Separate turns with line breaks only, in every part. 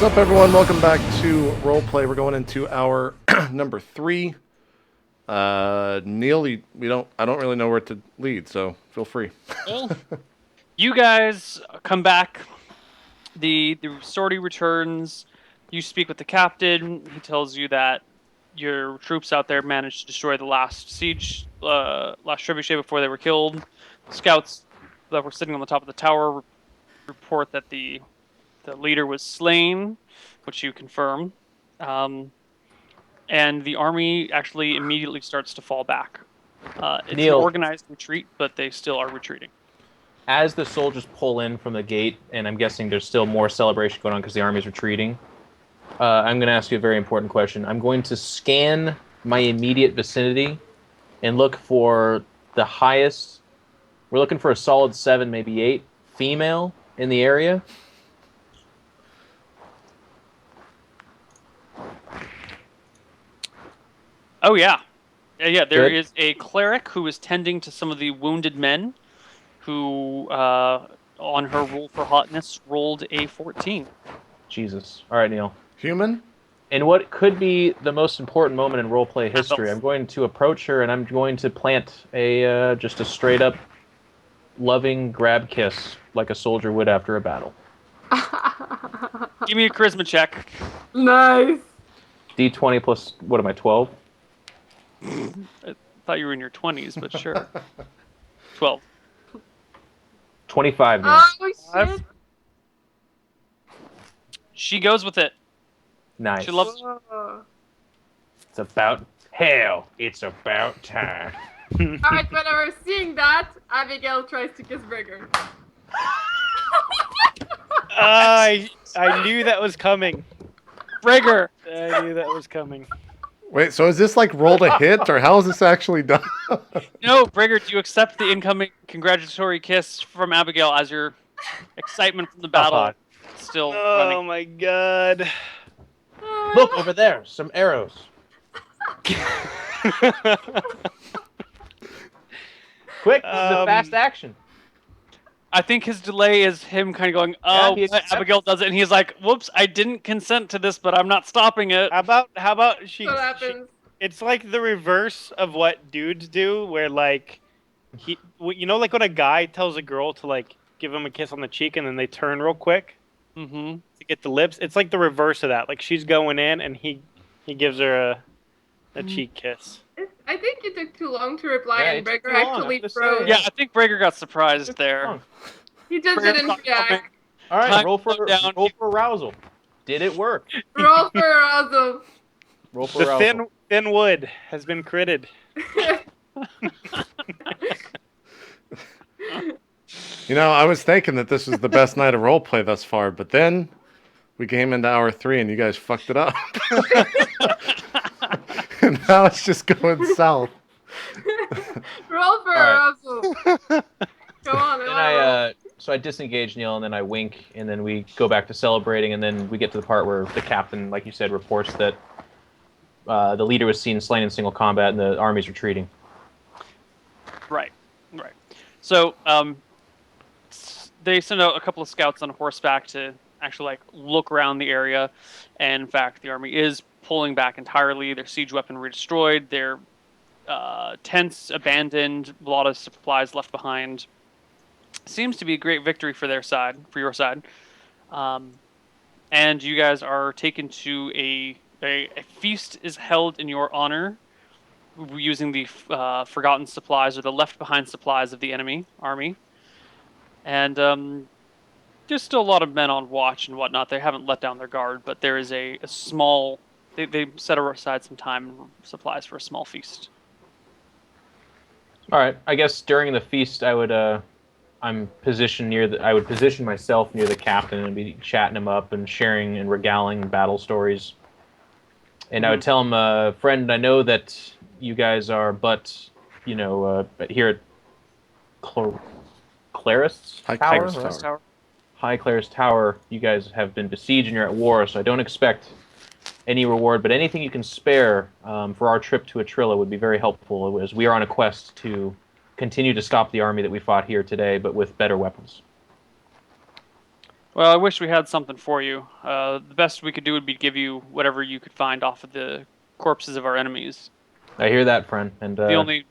What's up, everyone? Welcome back to RollPlay. We're going into our number 3. Neal, I don't really know where to lead, so feel free.
Well, you guys come back. The sortie returns. You speak with the captain. He tells you that your troops out there managed to destroy the last siege, last trebuchet before they were killed. Scouts that were sitting on the top of the tower report that the leader was slain, which you confirm. And the army actually immediately starts to fall back. It's
Neal,
an organized retreat, but they still are retreating.
as the soldiers pull in from the gate, and I'm guessing there's still more celebration going on because the army's retreating, I'm going to ask you a very important question. I'm going to scan my immediate vicinity and look for the highest. We're looking for a solid 7, maybe 8 female in the area.
Oh, yeah. Yeah, there
Good.
is a cleric who is tending to some of the wounded men who, on her roll for hotness, rolled a 14.
Jesus. All right, Neal.
Human?
In what could be the most important moment in roleplay history, I'm going to approach her and I'm going to plant a just a straight up loving grab kiss like a soldier would after a battle.
Give me a charisma check.
Nice.
D20 plus, what am I, 12?
I thought you were in your 20s, but sure. 12.
25 Neal.
Oh shit.
She goes with it.
Nice.
She loves.
It's about it's about time.
Alright, whenever seeing that, Abigail tries to kiss Brigger.
I knew that was coming.
Brigger!
I knew that was coming.
Wait, so is this like roll to hit, or how is this actually done?
No, Brigger, do you accept the incoming congratulatory kiss from Abigail as your excitement from the battle still running?
Oh my god.
Look over there, some arrows. Quick, this is a fast action.
I think his delay is him kind of going, oh,
Yeah,
but Abigail does it, and he's like, whoops, I didn't consent to this, but I'm not stopping it.
How about she,
What happens?
it's like the reverse of what dudes do, where like like when a guy tells a girl to like give him a kiss on the cheek and then they turn real quick
Mm-hmm.
to get the lips. It's like the reverse of that. Like she's going in and he gives her a cheek kiss.
I think you took too long to reply,
Yeah,
and
it took
Brigger
too long,
actually
I'm just
froze.
saying.
Yeah, I think Brigger got surprised there.
He just
Brigger
didn't
thought
react.
coming.
All right,
Time
roll for
slowed down.
arousal. Did it work?
Roll for arousal.
Roll for
The
arousal.
thin wood has been critted.
You know, I was thinking that this was the best night of roleplay thus far, but then we came into hour 3 and you guys fucked it up. And now it's just going south.
Roll for
Alright.
arousal. Come on,
Then so I disengage Neal, and then I wink, and then we go back to celebrating, and then we get to the part where the captain, like you said, reports that the leader was seen slain in single combat, and the army's retreating.
Right. So, they send out a couple of scouts on horseback to actually like look around the area, and in fact, the army is pulling back entirely. Their siege weaponry destroyed. Their tents abandoned. A lot of supplies left behind. Seems to be a great victory for their side, for your side. And you guys are taken to a feast is held in your honor, using the forgotten supplies or the left behind supplies of the enemy army. And there's still a lot of men on watch and whatnot. They haven't let down their guard, but there is a small. They set aside some time and supplies for a small feast.
All right, I guess during the feast, I would I would position myself near the captain and be chatting him up and sharing and regaling battle stories. And I would tell him, friend, I know that you guys are here at Claris
High
Tower?
Claris Tower.
High Claris Tower, you guys have been besieged and you're at war, so I don't expect any reward, but anything you can spare for our trip to Atrilla would be very helpful, as we are on a quest to continue to stop the army that we fought here today, but with better weapons.
Well, I wish we had something for you. The best we could do would be give you whatever you could find off of the corpses of our enemies.
I hear that, friend. And
The only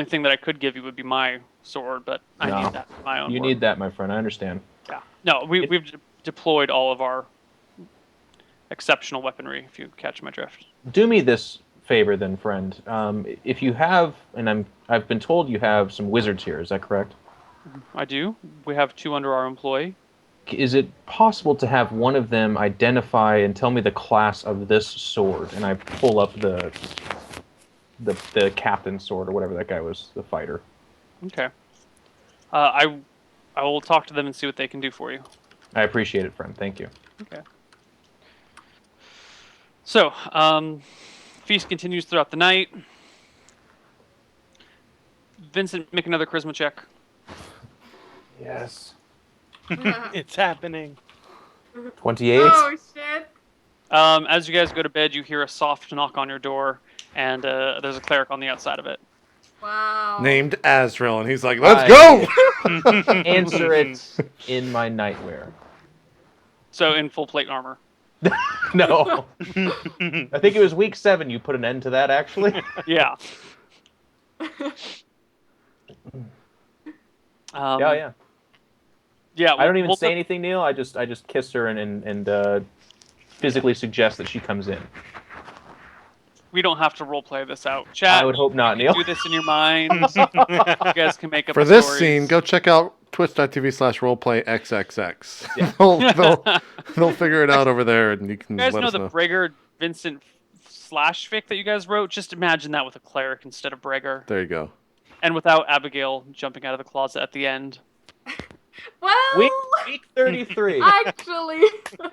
thing that I could give you would be my sword, but I
No.
need that for my own
you
work.
need that, my friend. I understand.
Yeah. No, we've deployed all of our exceptional weaponry, if you catch my drift.
Do me this favor, then, friend. If you have, and I've been told you have some wizards here. Is that correct?
I do. We have 2 under our employ.
Is it possible to have one of them identify and tell me the class of this sword? And I pull up the captain's sword or whatever that guy was, the fighter.
Okay. I will talk to them and see what they can do for you.
I appreciate it, friend. Thank you.
Okay. So, feast continues throughout the night. Vincent, make another charisma check.
Yes.
It's happening.
28.
Oh shit!
As you guys go to bed, you hear a soft knock on your door, and there's a cleric on the outside of it.
Wow.
Named Azrael, and he's like, "Let's go!"
Answer it in my nightwear.
So, in full plate armor.
No. I think it was week 7 you put an end to that, actually.
Yeah.
Yeah.
Yeah.
I don't even say anything, Neil. I just kiss her and physically suggest that she comes in.
We don't have to roleplay this out. Chat.
I would hope not,
you
Neil.
can do this in your minds. You guys can make up
For this
stories.
scene, go check out twitch.tv/roleplayxxx.
Yeah.
They'll figure it out over there, and you can
You guys
let
know
us
the
know.
Breger Vincent slash fic that you guys wrote? Just imagine that with a cleric instead of Breger.
There you go.
And without Abigail jumping out of the closet at the end.
Well,
Week 33.
actually, now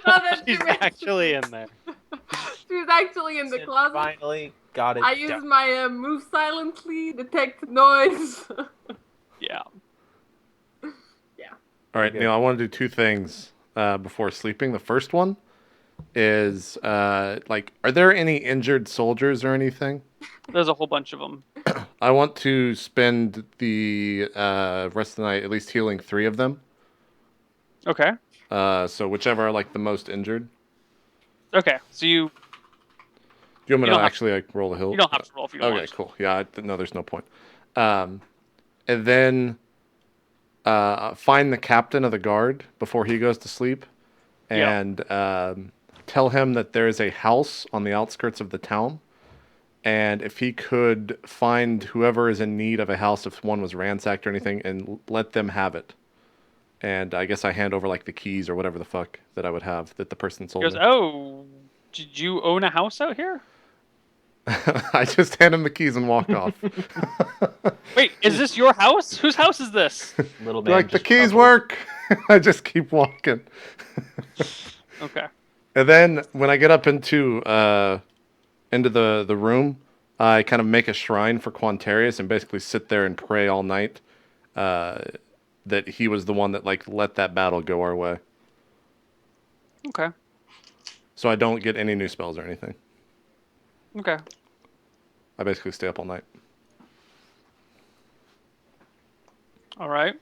that you
She's
mention-
actually in there.
she's actually in the closet.
Finally got it
I
done.
use my move silently, detect noise.
Yeah.
All right,
Good.
Neil, I want to do 2 things before sleeping. The first one is, are there any injured soldiers or anything?
There's a whole bunch of them.
I want to spend the rest of the night at least healing 3 of them.
Okay.
So whichever are, the most injured.
Okay. So you
Do you want me
You
to
don't have
actually, roll a hill?
don't have to roll if you don't
Okay,
want to.
cool. Yeah, no, there's no point. And then find the captain of the guard before he goes to sleep, and tell him that there is a house on the outskirts of the town, and if he could find whoever is in need of a house, if one was ransacked or anything, and let them have it. And I guess I hand over the keys or whatever the fuck that I would have that the person sold
He goes,
me.
"Oh, did you own a house out here?"
I just hand him the keys and walk off.
Wait, is this your house? Whose house is this?
Little man.
The
just
keys
stumbled.
work. I just keep walking.
Okay.
And then when I get up into the room, I kind of make a shrine for Quantarius and basically sit there and pray all night that he was the one that let that battle go our way.
Okay.
So I don't get any new spells or anything.
Okay.
I basically stay up all night.
All right.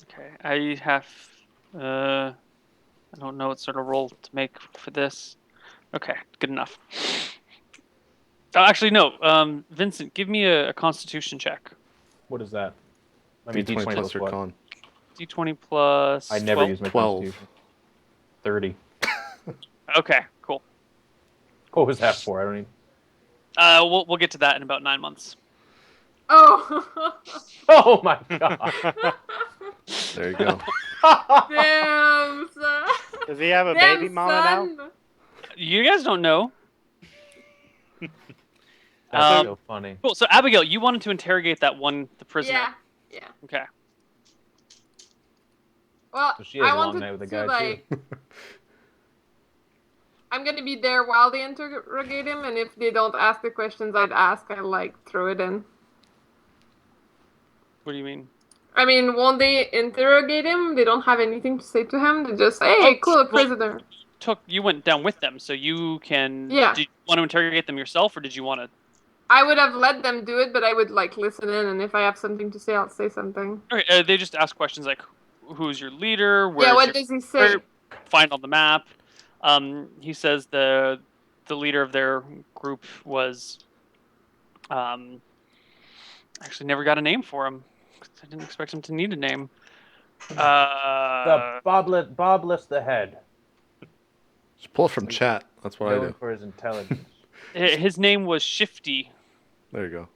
Okay. I have. I don't know what sort of roll to make for this. Okay, good enough. Oh, actually, no. Vincent, give me a Constitution check.
What is that? I mean,
D20 plus your
what?
con.
D20 plus.
I never
12?
use my
12.
Constitution. 30.
Okay, cool.
What was that for? I don't even...
We'll get to that in about 9 months.
Oh.
Oh my god.
There you go.
Damn, son.
Does he have a
Damn,
baby mama now?
son.
You guys don't know.
That's so funny.
Cool. So Abigail, you wanted to interrogate the prisoner.
Yeah, yeah.
Okay.
Well,
So she has
I
a long
wanted
night with the
to
guy, too.
I'm gonna be there while they interrogate him, and if they don't ask the questions I'd ask, I throw it in.
What do you mean?
I mean, won't they interrogate him? They don't have anything to say to him. They just say, "Hey, cool, a prisoner."
You went down with them, so you can.
Yeah.
Did you want to interrogate them yourself, or did you want to?
I would have let them do it, but I would like listen in, and if I have something to say, I'll say something.
Okay, they just ask questions like, "Who's your leader?
Yeah, what
Your
does he say?
where, find on the map?" He says the leader of their group was actually never got a name for him. I didn't expect him to need a name.
The Bobless the Head.
Just pull it from chat. That's what I
Known
do.
for his intelligence.
His name was Shifty.
There you go.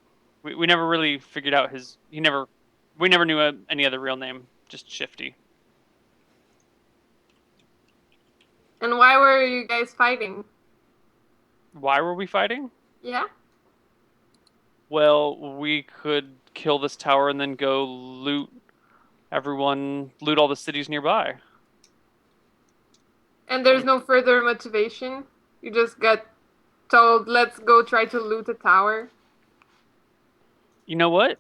We never really figured out his. We never knew any other real name. Just Shifty.
And why were you guys fighting?
Why were we fighting?
Yeah?
Well, we could kill this tower and then go loot all the cities nearby.
And there's no further motivation? You just got told, let's go try to loot a tower?
You know what?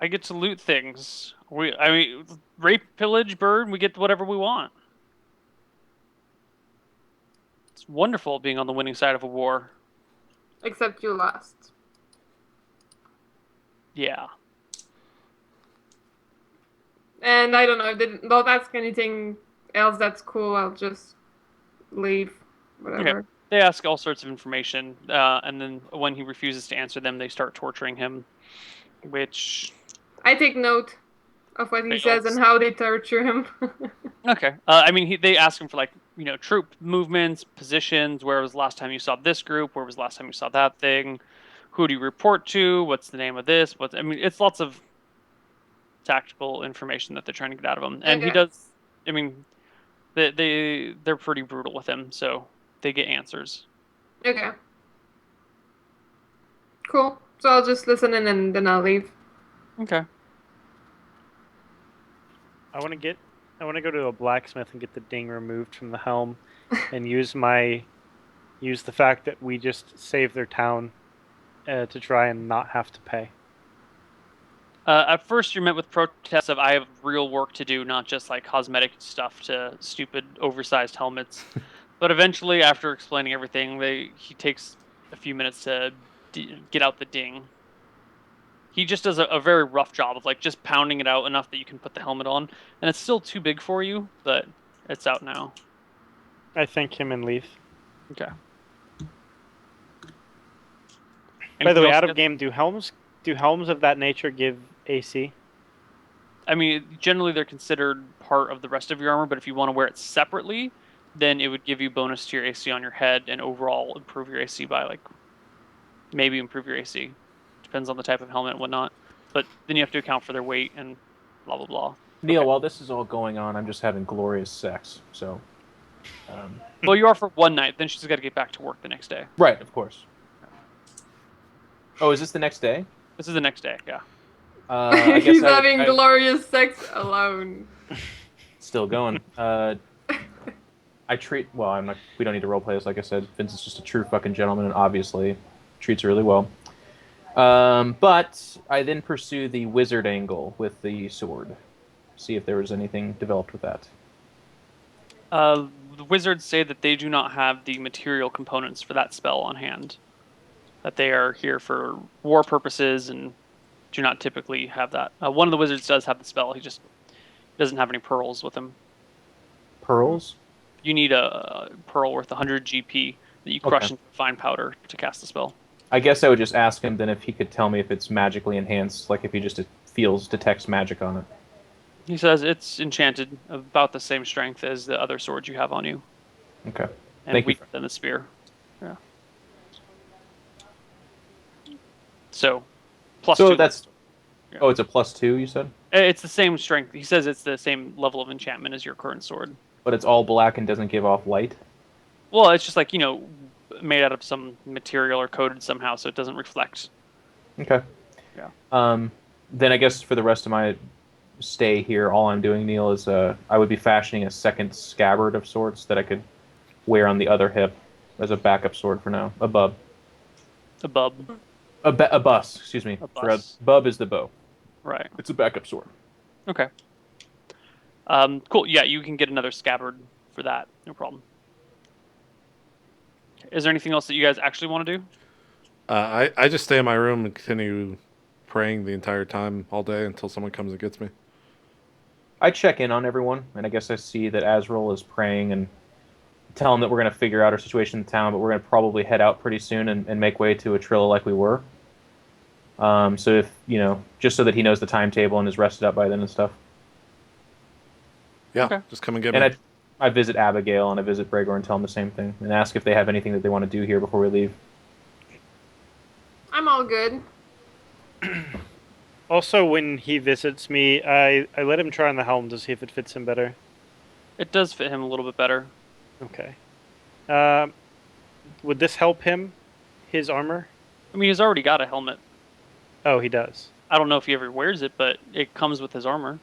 I get to loot things. I mean, rape, pillage, burn, we get whatever we want. It's wonderful being on the winning side of a war.
Except you lost.
Yeah.
And I don't know, if they don't ask anything else that's cool, I'll just leave. Whatever.
Okay. They ask all sorts of information, and then when he refuses to answer them, they start torturing him, which...
I take note of what he
Fails.
says and how they torture him.
Okay. I mean, they ask him for, like, troop movements, positions, where was the last time you saw this group, where was the last time you saw that thing, who do you report to, what's the name of this, it's lots of tactical information that they're trying to get out of him. And he
Okay.
does, I mean, they're pretty brutal with him, so they get answers.
Okay. Cool. So I'll just listen in and then I'll leave.
Okay.
I want to go to a blacksmith and get the ding removed from the helm, and use the fact that we just saved their town to try and not have to pay.
At first, you're met with protests of, I have real work to do, not just like cosmetic stuff to stupid, oversized helmets. But eventually, after explaining everything, he takes a few minutes to get out the ding. He just does a very rough job of like just pounding it out enough that you can put the helmet on. And it's still too big for you, but it's out now.
I thank him and leave.
Okay.
By the
Anything
way,
else,
out of
guys?
game, do helms of that nature give AC?
I mean, generally they're considered part of the rest of your armor, but if you want to wear it separately, then it would give you bonus to your AC on your head and overall improve your AC by like maybe improve your AC. Depends on the type of helmet and whatnot. But then you have to account for their weight and blah blah blah.
Neil,
Okay.
while this is all going on, I'm just having glorious sex. So,
Well, you are for one night. Then she's got to get back to work the next day.
right, of course. Oh, is this the next day?
This is the next day. Yeah.
I guess
He's
I-
having
I-
glorious sex alone.
Still going. I treat. Well, I'm not. We don't need to roleplay this. Like I said, Vince is just a true fucking gentleman, and obviously treats her really well. But I then pursue the wizard angle with the sword. See if there was anything developed with that.
The wizards say that they do not have the material components for that spell on hand. That they are here for war purposes and do not typically have that. One of the wizards does have the spell. He just doesn't have any pearls with him.
Pearls?
You need a pearl worth 100 GP that you crush
Okay.
into fine powder to cast the spell.
I guess I would just ask him then if he could tell me if it's magically enhanced, like if he just detects magic on it.
He says it's enchanted, about the same strength as the other swords you have on you,
Okay.
and
Thank you.
weaker than the spear. Yeah. So, plus
So
2.
that's.
Yeah.
Oh, it's a +2, you said?
It's the same strength. He says it's the same level of enchantment as your current sword.
But it's all black and doesn't give off light?
Well, it's just like, made out of some material or coated somehow, so it doesn't reflect.
Okay.
Yeah.
Then I guess for the rest of my stay here, all I'm doing, Neil, is I would be fashioning a second scabbard of sorts that I could wear on the other hip as a backup sword for now. A bub.
A bub.
A bus, excuse me.
A
For
bus.
bub is the bow.
Right.
It's a backup sword.
Okay. Cool. Yeah, you can get another scabbard for that. No problem. Is there anything else that you guys actually want to do?
I just stay in my room and continue praying the entire time, all day, until someone comes and gets me.
I check in on everyone, and I guess I see that Azrael is praying and tell him that we're going to figure out our situation in town, but we're going to probably head out pretty soon and make way to Atrilla like we were. So if, just so that he knows the timetable and is rested up by then and stuff.
Yeah,
Okay.
just come and get me.
And I visit Abigail and I visit Bregor and tell them the same thing and ask if they have anything that they want to do here before we leave.
I'm all good.
Also, when he visits me, I let him try on the helm to see if it fits him better.
It does fit him a little bit better.
Okay. Would this help him? His armor?
I mean, he's already got a helmet.
Oh, he does.
I don't know if he ever wears it, but it comes with his armor.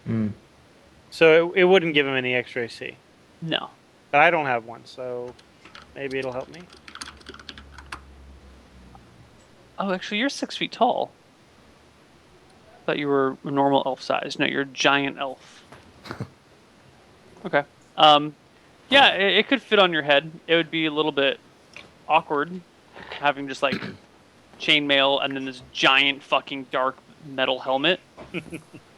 Mm.
So it wouldn't give him any extra AC.
No.
But I don't have one, so maybe it'll help me.
Oh, actually, you're 6 feet tall. Thought you were a normal elf size. No, you're a giant elf. Okay. Yeah, it could fit on your head. It would be a little bit awkward having just like chainmail and then this giant fucking dark metal helmet.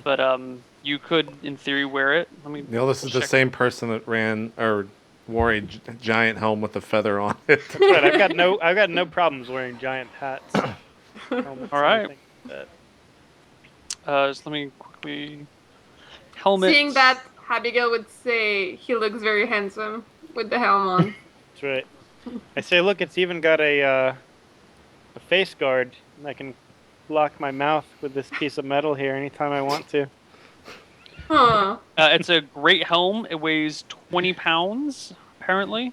But you could, in theory, wear it. Let me.
Neil, this is the
check.
same person that wore a giant helm with a feather on it.
That's right. I've got no problems wearing giant hats. Helmets,
All right.
anything like
Just let me quickly. Helmet.
Seeing that, Abigail would say he looks very handsome with the helm on.
That's right. I say, look, it's even got a face guard, and I can block my mouth with this piece of metal here anytime I want to.
Huh.
It's a great helm. It weighs 20 pounds, apparently.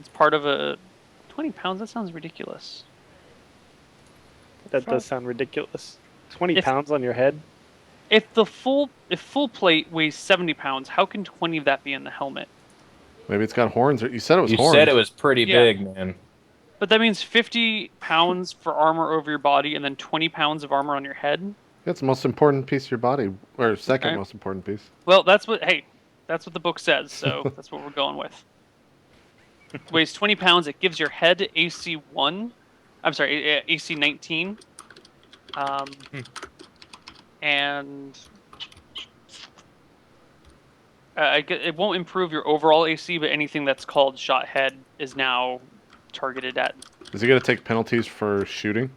It's part of a 20 pounds. That sounds ridiculous.
That does sound ridiculous. 20
If-
pounds on your head?
If full plate weighs 70 pounds, how can 20 of that be in the helmet?
Maybe it's got horns. You said it was
You
horns.
said it was pretty
Yeah.
big, man.
But that means 50 pounds for armor over your body and then 20 pounds of armor on your head?
It's the most important piece of your body, or second
Okay.
most important piece.
Well, that's what the book says, so that's what we're going with. It weighs 20 pounds. It gives your head AC 1. I'm sorry, AC 19. And it won't improve your overall AC, but anything that's called shot head is now targeted at
Is he going to take penalties for shooting?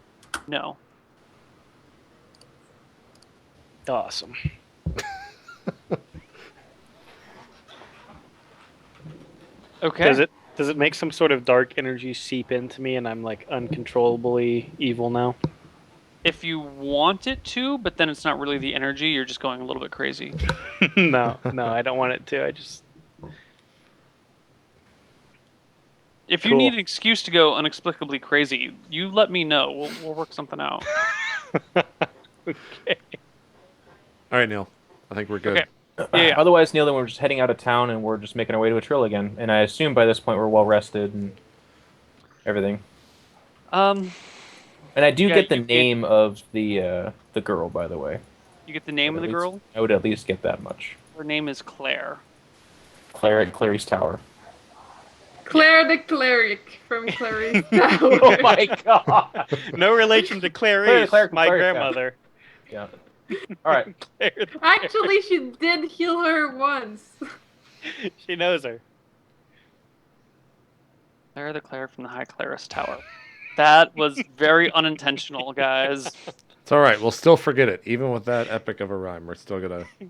no.
Awesome.
Okay.
Does it make some sort of dark energy seep into me and I'm like uncontrollably evil now?
If you want it to, but then it's not really the energy, you're just going a little bit crazy.
No, I don't want it to. I just
If you
Cool.
need an excuse to go inexplicably crazy, you let me know. We'll work something out.
okay.
All right, Neil. I think we're good.
Okay. Yeah.
Otherwise, Neil, then we're just heading out of town and we're just making our way to Atrilla again. And I assume by this point we're well rested and everything.
And
I do
Yeah,
get the
you get-
name of the girl, by the way.
you get the name of the girl.
I would at least get that much.
Her name is Claire.
Claire at Clary's Tower.
Claire the cleric from Clary's
Oh
Tower.
my god!
No relation to Clarice,
Claire,
my
Claire,
grandmother.
Yeah. All right.
Actually, she did heal her once.
She knows her.
Claire the Claire from the High Claris Tower. That was very unintentional, guys.
It's all right. We'll still forget it. Even with that epic of a rhyme, we're still going to...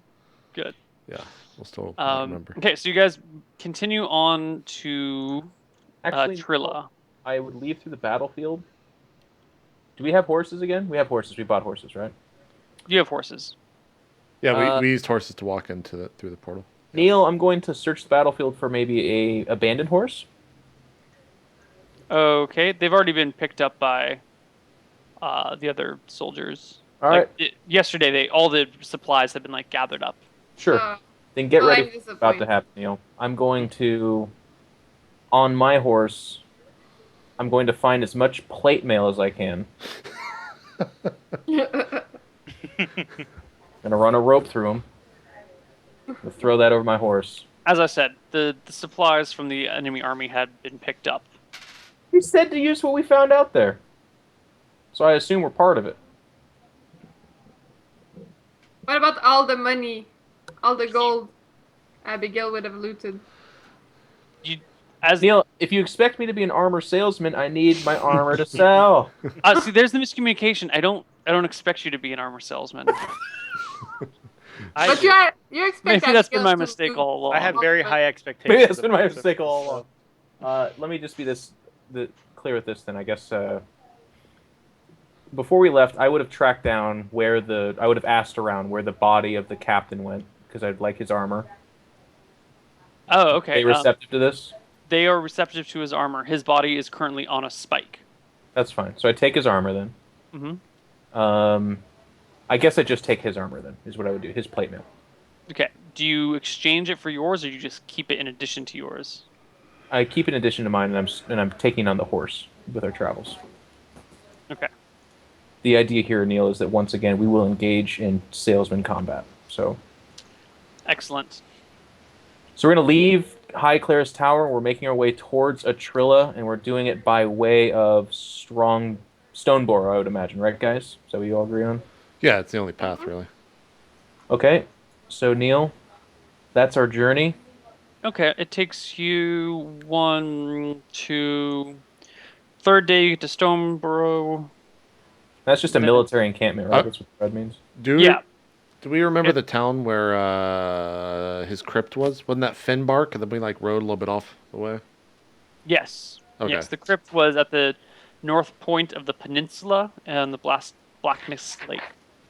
Good.
Yeah, we'll still remember.
Okay, so you guys continue on to
Actually,
Trilla.
I would leave through the battlefield. Do we have horses again? We have horses. We bought horses, right?
You have horses.
Yeah, we used horses to walk through the portal.
Neil, I'm going to search the battlefield for maybe a abandoned horse.
Okay, they've already been picked up by the other soldiers.
All right.
Yesterday, all the supplies have been like gathered up.
Sure.
Uh,
Then get
well,
ready
I'm
for what's about to
disappointed.
happen, Neil. I'm going to, on my horse, I'm going to find as much plate mail as I can. Gonna run a rope through them. Throw that over my horse.
As I said, the supplies from the enemy army had been picked up.
We said to use what we found out there. So I assume we're part of it.
What about all the money? All the gold Abigail would have looted.
Neal, if you expect me to be an armor salesman, I need my armor to sell.
See, there's the miscommunication. I don't expect you to be an armor salesman.
But you expect
Maybe that's been
Abigail
my
to
mistake
do-
all along.
I had very high expectations.
Maybe that's been
of
my
this
mistake all
episode.
along. Let me just be clear with this then. I guess before we left, I would have tracked down I would have asked around where the body of the captain went because I'd like his armor.
Oh, okay.
Are they receptive to this?
They are receptive to his armor. His body is currently on a spike.
That's fine. So I take his armor then.
Mm-hmm.
I guess I just take his armor then, is what I would do. His plate mail.
Okay. Do you exchange it for yours, or do you just keep it in addition to yours?
I keep it in addition to mine, and I'm taking on the horse with our travels.
Okay.
The idea here, Neal, is that once again we will engage in salesman combat. So
Excellent.
we're going to leave High Claris Tower. We're making our way towards Atrilla, and we're doing it by way of Stoneborough, I would imagine, right, guys? Is that what you all agree on?
Yeah, it's the only path, really.
Okay, so Neal, that's our journey.
Okay, it takes you 3rd day you get to Stoneborough.
That's just a military encampment, right? That's what the red means.
Yeah.
Do we remember the town where his crypt was? Wasn't that Finbark? And then we rode a little bit off the way.
Yes.
Okay.
Yes, the crypt was at the north point of the peninsula and the Blackness Lake.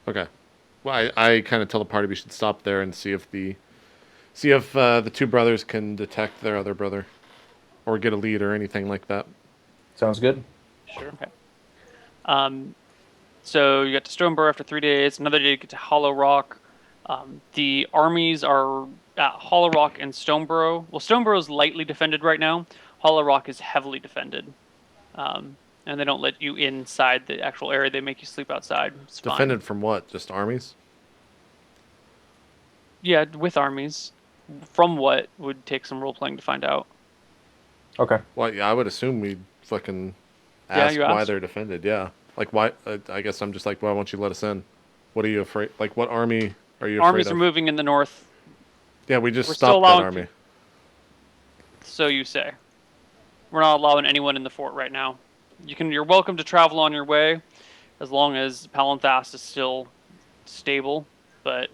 Okay. Well, I kind of tell the party we should stop there and see if the two brothers can detect their other brother, or get a lead or anything like that.
Sounds good.
Sure. Okay. So you got to Stoneborough after 3 days. Another day you get to Hollow Rock. The armies are at Hollow Rock and Stoneborough. Well, Stoneborough is lightly defended right now. Hollow Rock is heavily defended. And they don't let you inside the actual area. They make you sleep outside. It's fine.
Defended from what? Just armies?
Yeah, with armies. From what would take some role-playing to find out.
Okay.
Well, yeah, I would assume we'd fucking
Yeah,
ask
you
why
asked.
they're why? I guess I'm just why won't you let us in? What are you afraid? What army are you afraid
Armies
of?
are moving in the north,
Yeah, we just
We're still
stopped that
allowing
army.
so you say. We're not allowing anyone in the fort right now. You're welcome to travel on your way, as long as Palanthas is still stable, but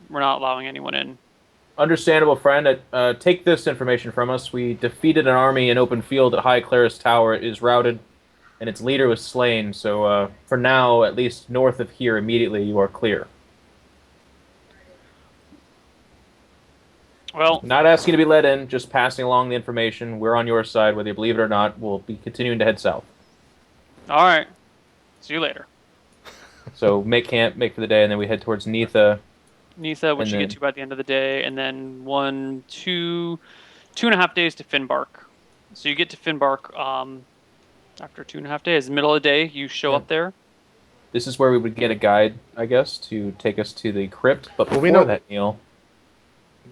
we're not allowing anyone in.
Understandable, friend. Take this information from us. We defeated an army in open field at High Claris Tower. It is routed, and its leader was slain. So for now, at least north of here, immediately, you are clear.
Well,
Not asking to be let in, just passing along the information. We're on your side, whether you believe it or not. We'll be continuing to head south.
all right. See you later.
So make camp, make for the day, and then we head towards Neetha.
Neetha, which
And
you
then-
get to by the end of the day, and then 2.5 days to Finbark. So you get to Finbark after 2.5 days. Middle of the day, you show up there.
This is where we would get a guide, I guess, to take us to the crypt. But before
we know-
that, Neal,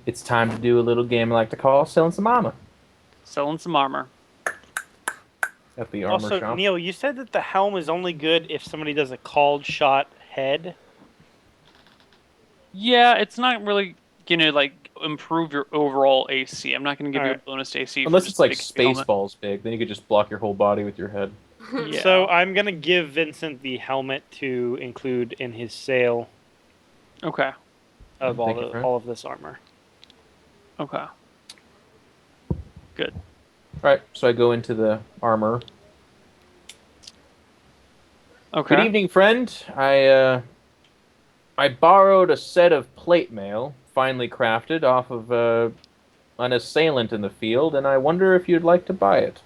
it's time to do a little game I like to call Selling Some Armor
Selling some armor.
at the armor
Also,
shop.
Neal, you said that the helm is only good if somebody does a called shot head.
Yeah, it's not really gonna improve your overall AC. I'm not gonna give you a
Alright.
bonus to AC.
Unless
for
it's
just
like
big helmet.
Spaceballs big, then you could just block your whole body with your head.
Yeah.
So I'm gonna give Vincent the helmet to include in his sale
Okay.
of
Thank you, friend.
all of this armor.
Okay. Good.
Alright, so I go into the armor.
Okay.
Good evening, friend. I borrowed a set of plate mail, finely crafted, off of an assailant in the field, and I wonder if you'd like to buy it.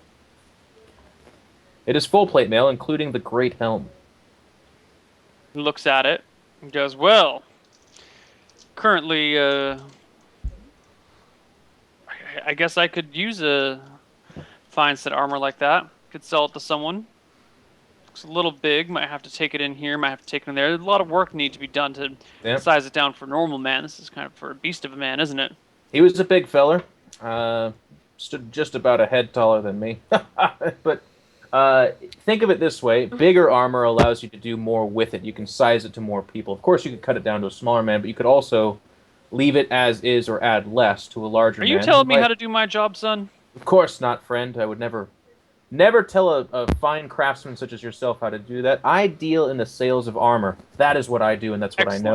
It is full plate mail, including the Great Helm.
He looks at it and goes, "Well, currently, I guess I could use a fine set of armor like that. Could sell it to someone. Looks a little big. Might have to take it in here. Might have to take it in there. There's a lot of work need to be done to
Yep.
size it down for a normal man. This is kind of for a beast of a man, isn't it?"
He was a big feller. Stood just about a head taller than me. But Think of it this way. Bigger armor allows you to do more with it. You can size it to more people. Of course, you could cut it down to a smaller man, but you could also leave it as is or add less to a larger
Are
man.
you telling me how to do my job, son?
Of course not, friend. I would never tell a fine craftsman such as yourself how to do that. I deal in the sales of armor. That is what I do, and that's what
Excellent.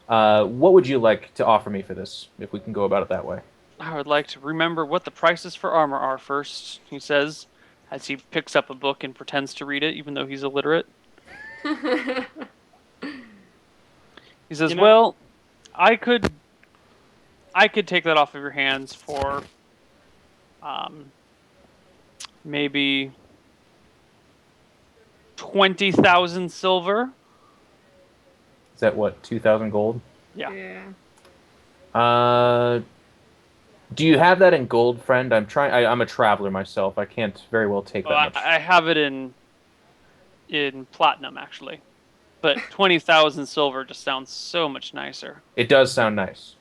I know. What would you like to offer me for this, if we can go about it that way?
I would like to remember what the prices for armor are first, he says, as he picks up a book and pretends to read it, even though he's illiterate. He says,
You know-
well, I could take that off of your hands for maybe 20,000 silver.
Is that what, 2,000 gold?
Yeah.
Do you have that in gold, friend? I'm a traveler myself. I can't very well take that
Well,
much.
I have it in platinum, actually. But 20,000 silver just sounds so much nicer.
It does sound nice.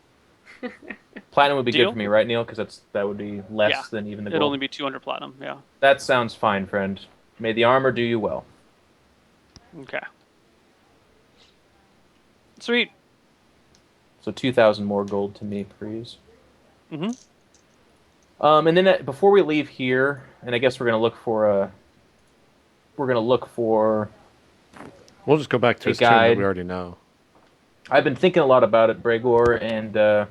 Platinum would be
Deal?
good for me, right, Neil? Because that would be less
Yeah.
than even the gold.
It'd only be 200 platinum, yeah.
That sounds fine, friend. May the armor do you well.
Okay. Sweet.
So 2,000 more gold to me, please.
Mm-hmm.
And then before we leave here, and I guess we're gonna look for
We'll just go back to
A
his tomb that
guide.
we already know.
I've been thinking a lot about it, Bregor, and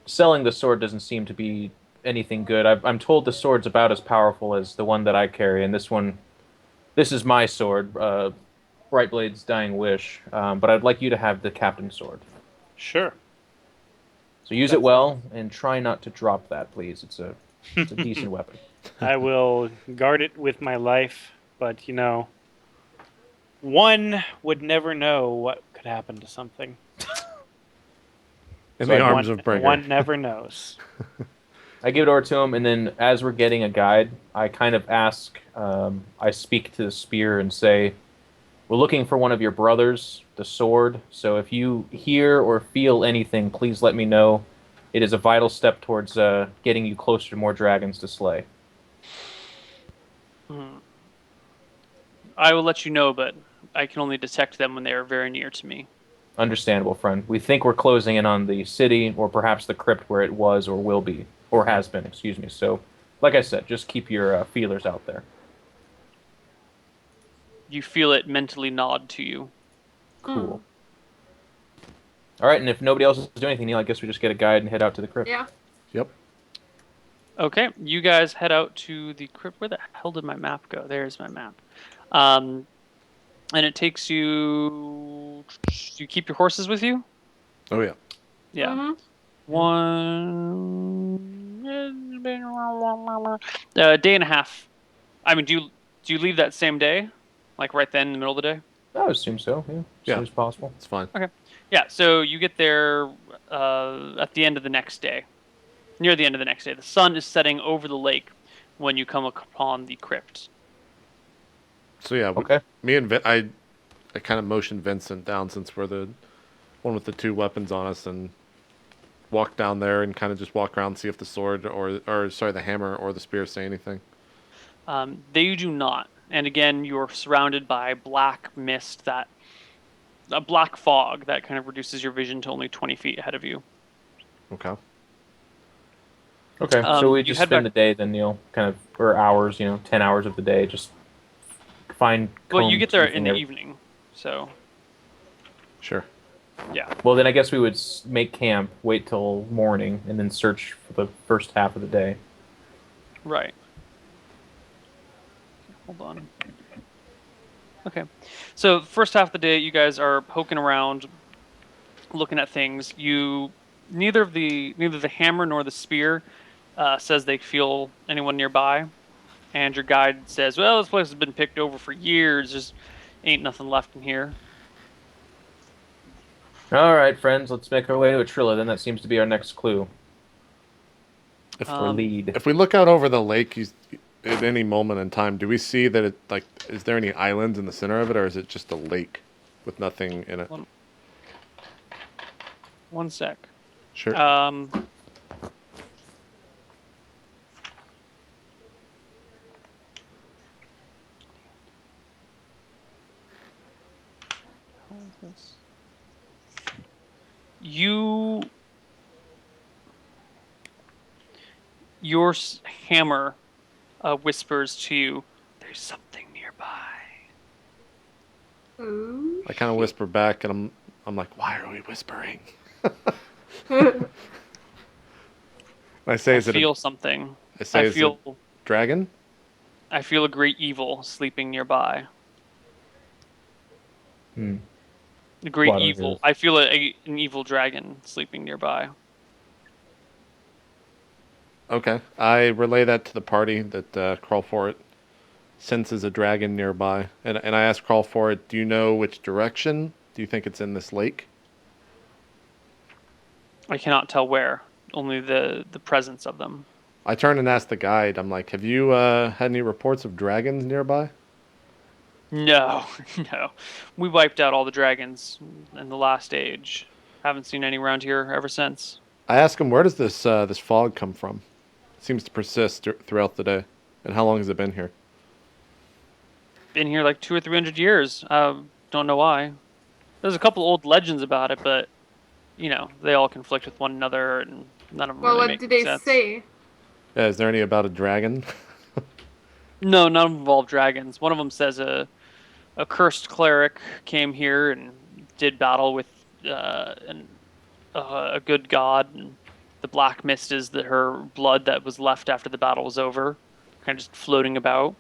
selling the sword doesn't seem to be anything good. I'm told the sword's about as powerful as the one that I carry, and this is my sword, Brightblade's Dying Wish, but I'd like you to have the captain's sword.
Sure.
So use it well, and try not to drop that, please. It's a decent weapon.
I will guard it with my life, but one would never know what could happen to something.
In
So
the
I
arms of Breger.
One never knows.
I give it over to him, and then as we're getting a guide, I kind of ask, I speak to the spear and say, we're looking for one of your brothers, the sword, so if you hear or feel anything, please let me know. It is a vital step towards getting you closer to more dragons to slay.
I will let you know, but I can only detect them when they are very near to me.
Understandable, friend. We think we're closing in on the city, or perhaps the crypt where it was or will be, or has been, excuse me. So, like I said, just keep your feelers out there.
You feel it mentally nod to you.
Cool. All right, and if nobody else is doing anything, Neil, I guess we just get a guide and head out to the crypt.
Yeah.
Yep.
Okay, you guys head out to the crypt. Where the hell did my map go? There's my map. And it takes you... You keep your horses with you?
Oh yeah.
Yeah.
Mhm.
Day and a half. I mean, do you leave that same day? Like right then in the middle of the day?
I would assume so, yeah. As soon as possible.
It's fine.
Yeah, so you get there at the end of the next day. Near the end of the next day. The sun is setting over the lake when you come upon the crypt.
So yeah,
Okay.
me and I kind of motioned Vincent down since we're the one with the two weapons on us, and walk down there and kind of just walk around, see if the sword or sorry, the hammer or the spear say anything.
They do not. And again, you're surrounded by black mist, a black fog that kind of reduces your vision to only 20 feet ahead of you.
Okay.
Okay, so we
you
just
head
spend
back-
the day then, Neil, kind of, or hours, 10 hours of the day, just find.
Well, you
comb,
get there
teeth,
in the
and
evening, so
Sure.
yeah.
Well, then I guess we would make camp, wait till morning, and then search for the first half of the day.
Right. Hold on. Okay. So first half of the day, you guys are poking around, looking at things. Neither the hammer nor the spear says they feel anyone nearby, and your guide says, "Well, this place has been picked over for years. There's ain't nothing left in here."
All right, friends, let's make our way to Atrilla. Then that seems to be our next clue.
If
Or lead.
If we look out over the lake, at any moment in time, do we see that is there any islands in the center of it, or is it just a lake with nothing in it?
One sec.
Sure.
your hammer whispers to you, "There's something nearby."
Ooh.
I kind of whisper back, and I'm like, why are we whispering? I say,
I
is it
feel something.
I say,
I
is it
feel
dragon?
I feel a great evil sleeping nearby.
Hmm.
A great
Lot of
evil.
his.
I feel an evil dragon sleeping nearby.
Okay. I relay that to the party that Crawl For It senses a dragon nearby. And I ask Crawl For It, do you know which direction? Do you think it's in this lake?
I cannot tell where. Only the presence of them.
I turn and ask the guide. I'm like, have you had any reports of dragons nearby?
No, no. We wiped out all the dragons in the last age. Haven't seen any around here ever since.
I ask him, where does this fog come from? It seems to persist throughout the day. And how long has it been here?
Been here like 200 or 300 years. Don't know why. There's a couple old legends about it, but they all conflict with one another, and none of them
Well,
really
what
make
do they
sense.
say?
Yeah, is there any about a dragon?
No, none of them involve dragons. One of them says a cursed cleric came here and did battle with a good god, and the black mist is her blood that was left after the battle was over, kind of just floating about.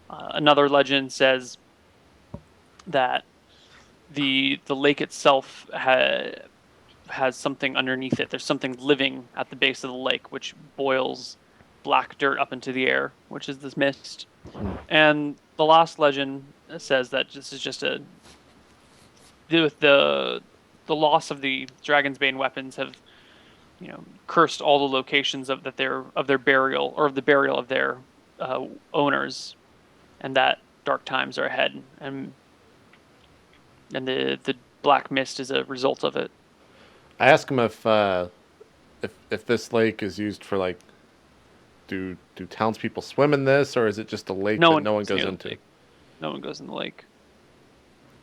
Another legend says that the lake itself has something underneath it. There's something living at the base of the lake, which boils black dirt up into the air, which is this mist. And the last legend says that this is just with the loss of the Dragon's Bane weapons have cursed all the locations of their burial, or of the burial of their owners, and that dark times are ahead, and the black mist is a result of it.
I ask him if this lake is used for, like, do townspeople swim in this, or is it just a lake that no one goes into?
No one goes in the lake.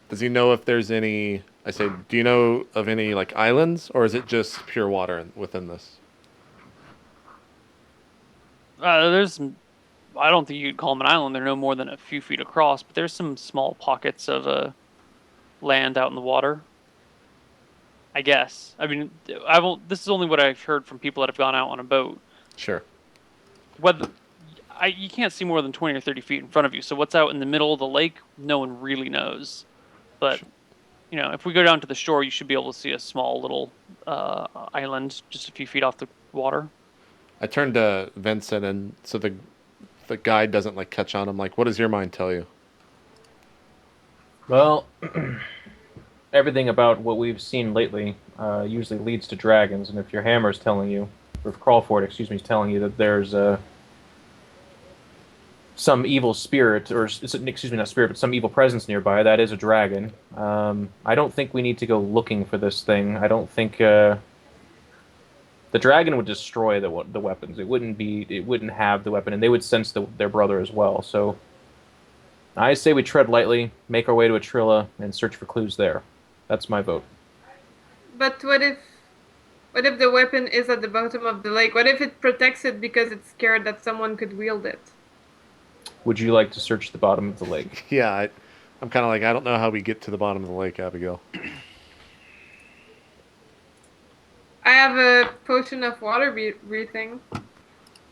Does he know if there's any? I say, do you know of any, like, islands, or is it just pure water within this?
I don't think you'd call them an island. They're no more than a few feet across, but there's some small pockets of land out in the water. I guess. I mean, this is only what I've heard from people that have gone out on a boat.
Sure.
You can't see more than 20 or 30 feet in front of you. So what's out in the middle of the lake, no one really knows. But if we go down to the shore, you should be able to see a small little island just a few feet off the water.
I turn to Vincent, and so the guide doesn't, like, catch on. I'm like, what does your mind tell you?
Well, everything about what we've seen lately usually leads to dragons, and if your hammer's telling you, or if Crawl For It, excuse me, is telling you that there's some evil spirit, or excuse me, not spirit, but some evil presence nearby, that is a dragon. I don't think we need to go looking for this thing. I don't think the dragon would destroy the weapons. It wouldn't have the weapon, and they would sense their brother as well. So I say we tread lightly, make our way to Atrilla, and search for clues there. That's my vote.
But what if the weapon is at the bottom of the lake? What if it protects it because it's scared that someone could wield it?
Would you like to search the bottom of the lake?
Yeah, I'm kind of like, I don't know how we get to the bottom of the lake, Abigail.
I have a potion of water breathing.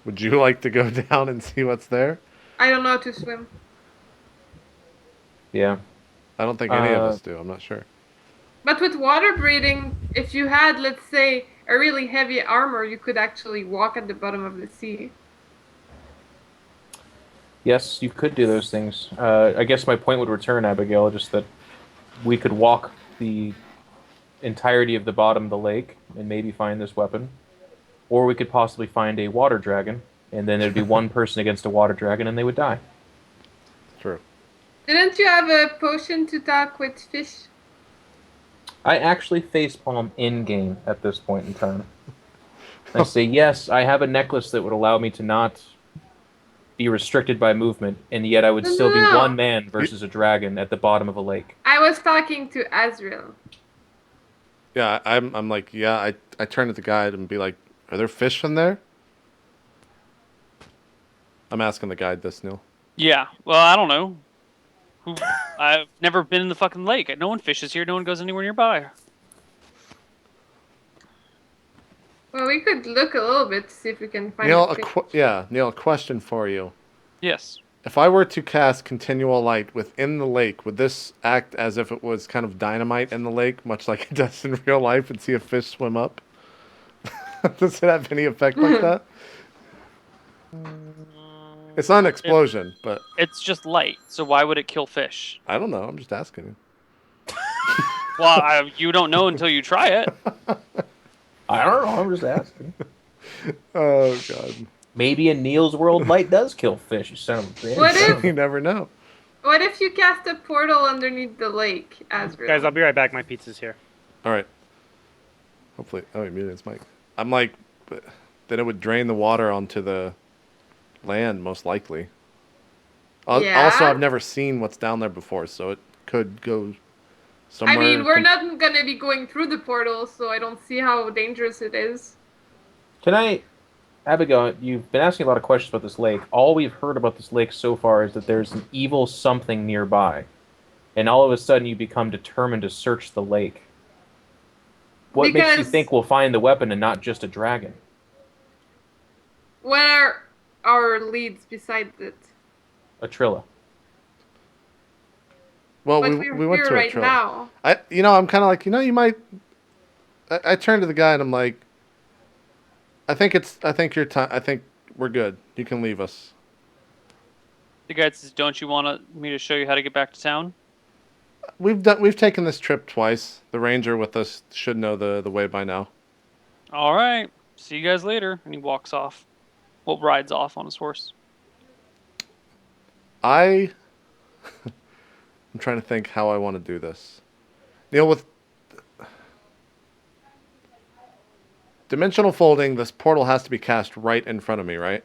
Would you like to go down and see what's there?
I don't know how to swim.
Yeah.
I don't think any of us do. I'm not sure.
But with water breathing, if you had, let's say, a really heavy armor, you could actually walk at the bottom of the sea.
Yes, you could do those things. I guess my point would return, Abigail, just that we could walk the entirety of the bottom of the lake and maybe find this weapon. Or we could possibly find a water dragon, and then there'd be one person against a water dragon, and they would die.
True.
Didn't you have a potion to talk with fish?
I actually facepalm in-game at this point in time. I say, yes, I have a necklace that would allow me to not be restricted by movement, and yet I would still be one man versus a dragon at the bottom of a lake.
I was talking to Azrael.
Yeah, I'm like, yeah, I turn to the guide and be like, are there fish in there? I'm asking the guide this, Neal.
Yeah. Well, I don't know. I've never been in the fucking lake. No one fishes here. No one goes anywhere nearby.
Well, we could look a little bit to see if we can find
Neal,
a fish.
Neal, a question for you.
Yes.
If I were to cast continual light within the lake, would this act as if it was kind of dynamite in the lake, much like it does in real life, and see a fish swim up? Does it have any effect like that? It's not an explosion, but
It's just light. So why would it kill fish?
I don't know. I'm just asking you.
Well, you don't know until you try it.
I don't know. I'm just asking.
Oh, God.
Maybe in Neal's world, light does kill fish. You son of a bitch.
What if-
You never know.
What if you cast a portal underneath the lake, Asriel?
Guys, I'll be right back. My pizza's here.
All right. Hopefully. Oh, he muted his mic. I'm like, then it would drain the water onto the land, most likely.
Yeah?
Also, I've never seen what's down there before, so it could go somewhere.
I mean, we're not gonna be going through the portal, so I don't see how dangerous it is.
Can I, Abigail, you've been asking a lot of questions about this lake. All we've heard about this lake so far is that there's an evil something nearby. And all of a sudden you become determined to search the lake. What makes you
Because-
think we'll find the weapon and not just a dragon?
What are our leads besides it?
Atrilla.
Well,
But
we went
here
to a
right
trail.
now.
I'm kind of like, you might. I turned to the guy and I'm like, I think your time. I think we're good. You can leave us.
The guy says, "Don't you want me to show you how to get back to town?"
We've taken this trip twice. The ranger with us should know the way by now.
All right. See you guys later. And he walks off. Well, rides off on his horse.
I'm trying to think how I want to do this. Neal, with dimensional folding, this portal has to be cast right in front of me, right?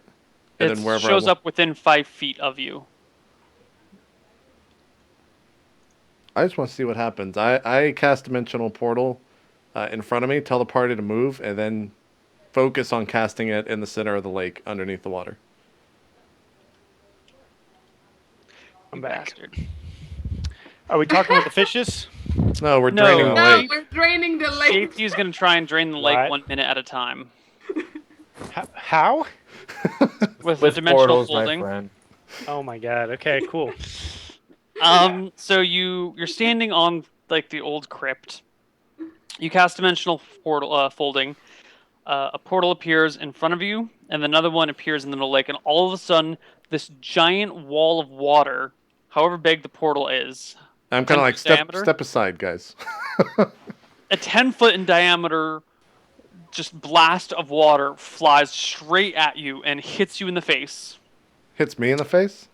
And
It
then wherever
shows up within 5 feet of you.
I just want to see what happens. I cast dimensional portal in front of me, tell the party to move, and then focus on casting it in the center of the lake underneath the water.
I'm back.
Bastard.
Are we talking about the fishes?
No, we're
No.
draining the
No,
lake.
we're draining the lake.
JP is going to try and drain the lake
What?
1 minute at a time.
How?
With
With
dimensional
portals,
folding.
my friend.
Oh my god. Okay, cool.
So you're standing on like the old crypt. You cast dimensional portal folding. A portal appears in front of you, and another one appears in the middle of the lake, and all of a sudden, this giant wall of water, however big the portal is,
I'm kind of
10
like,
foot diameter?
step aside, guys.
a 10-foot in diameter, just blast of water flies straight at you and hits you in the face.
Hits me in the face?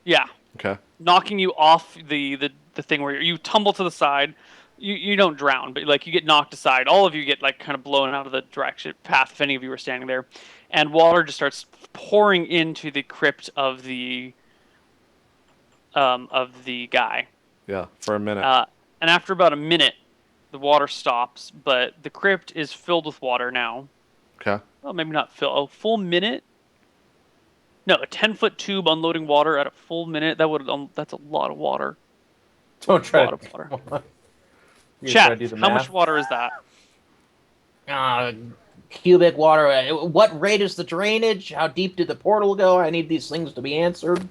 Yeah.
Okay.
Knocking you off the thing where you tumble to the side. You don't drown, but like you get knocked aside. All of you get like kind of blown out of the direction path if any of you were standing there, and water just starts pouring into the crypt of the guy.
Yeah, for a minute.
And after about a minute, the water stops, but the crypt is filled with water now.
Okay.
Well, maybe not fill. A full minute. No, a 10-foot tube unloading water at a full minute. That's a lot of water.
Don't try
lot
to...
of water.
You're trying to
Chat,
do the
how
math?
much water is that?
Cubic water. What rate is the drainage? How deep did the portal go? I need these things to be answered.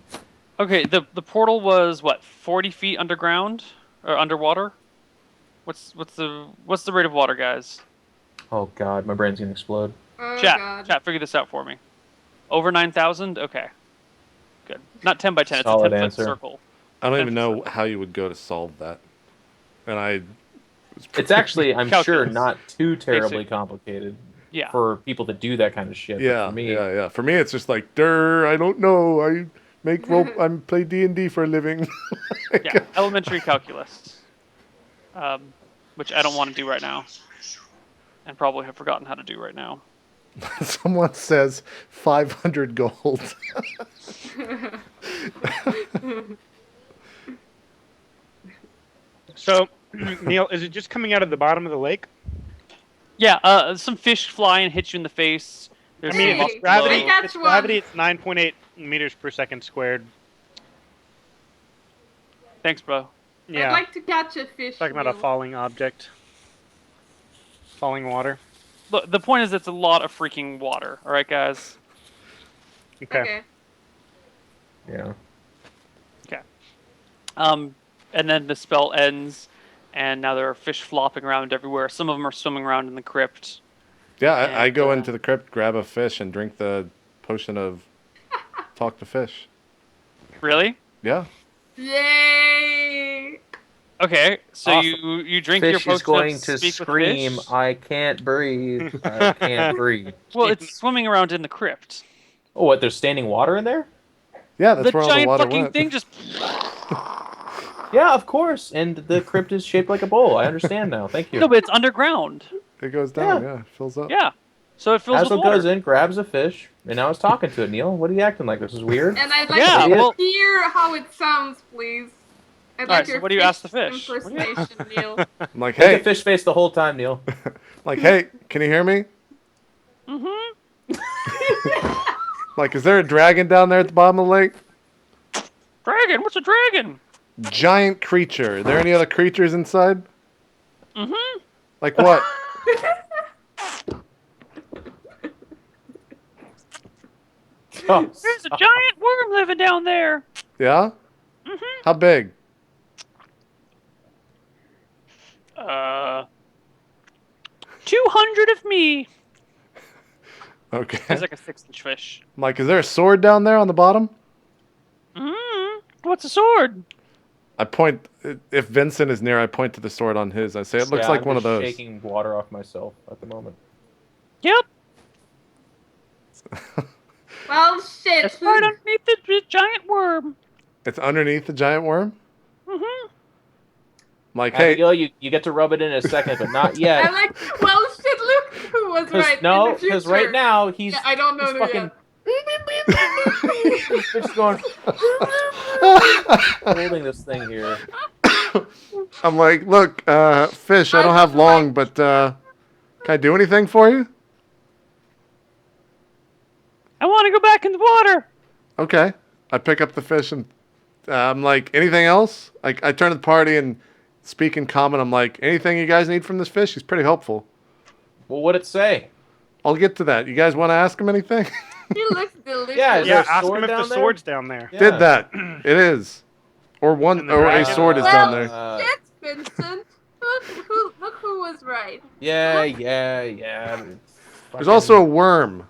Okay, the portal was what, 40 feet underground or underwater? What's the rate of water, guys?
Oh god, my brain's gonna explode.
Oh,
Chat,
God.
chat, figure this out for me. Over 9,000? Okay, good. Not 10 by 10. It's
Solid
a 10-foot
answer.
circle.
I don't even
10%.
know how you would go to solve that. And
It's actually, I'm sure,
Calculus.
not too terribly
Basic.
complicated
Yeah.
for people to do that kind of shit. but
yeah,
for me,
yeah. For me, it's just like, I don't know. I play D&D for a living.
Yeah, elementary calculus, which I don't want to do right now, and probably have forgotten how to do right now.
Someone says 500 gold.
So, Neal, is it just coming out of the bottom of the lake?
Yeah, some fish fly and hit you in the face. There's
I mean,
some
if it's
buffalo.
gravity,
Catch
if it's
one.
gravity, it's 9.8 meters per second squared.
Thanks, bro.
Yeah.
I'd like to catch a fish.
Talking about a
Neil.
falling object. Falling water.
Look, the point is, it's a lot of freaking water. All right, guys.
Okay.
Yeah.
Okay. And then the spell ends, and now there are fish flopping around everywhere. Some of them are swimming around in the crypt.
Yeah, I
And,
go into the crypt, grab a fish, and drink the potion of talk to fish.
Really?
Yeah.
Yay!
Okay, so
Awesome.
you drink your
Fish
potion
is going
of
to
speak
scream,
with fish.
I can't breathe. I can't breathe.
Well, it's swimming around in the crypt.
Oh, what? There's standing water in there?
Yeah, that's
The
where all the
giant
water
fucking
went.
thing just.
Yeah, of course. And the crypt is shaped like a bowl. I understand now. Thank you.
No, but it's underground.
It goes down, yeah, fills up.
Yeah. So it fills
Hazel
with water.
goes in, grabs a fish, and now is talking to it. Neil, what are you acting like? This is weird.
And I'd like
Yeah,
to
well-
hear how it sounds, please. I'd
Alright,
like
so
your
what do you ask the fish?
impersonation, Neil.
I'm like,
Make
hey,
a fish face the whole time, Neil.
like, hey, can you hear me?
Mm-hmm.
Like, is there a dragon down there at the bottom of the lake?
Dragon? What's a dragon?
Giant creature. Are there any other creatures inside?
Mm-hmm.
Like what?
Oh,
There's a giant worm living down there.
Yeah?
Mm-hmm.
How big?
200 of me.
Okay.
It's like a 6-inch fish.
I'm like, is there a sword down there on the bottom?
Mm-hmm. What's a sword?
I point, if Vincent is near, I point to the sword on his. I say, it looks
yeah,
like
I'm
one of
just
those.
shaking water off myself at the moment.
Yep.
Well, shit.
It's right underneath the giant worm.
It's underneath the giant worm?
Mm-hmm.
I'm like, hey,
Abigail, you get to rub it in a second, but not yet.
I'm like, well, shit, look who was right.
No,
because
because right now he's,
Yeah, I don't know
he's
who
fucking
yet.
he's just going holding this thing here.
I'm like, look, fish, I don't have long, but can I do anything for you?
I want to go back in the water.
Okay. I pick up the fish and I'm like, anything else? I turn to the party and speak in common. I'm like, anything you guys need from this fish? He's pretty helpful.
Well, what'd it say?
I'll get to that. You guys want to ask him anything?
He looks delicious.
Yeah, is
Yeah,
there a
ask
sword
him if
down
the
there?
sword's down there.
Yeah.
Did that. It is. Or
And the
a
dragon?
sword is
Well,
down there.
Shit, Vincent. Look who was right.
Yeah.
There's also a worm.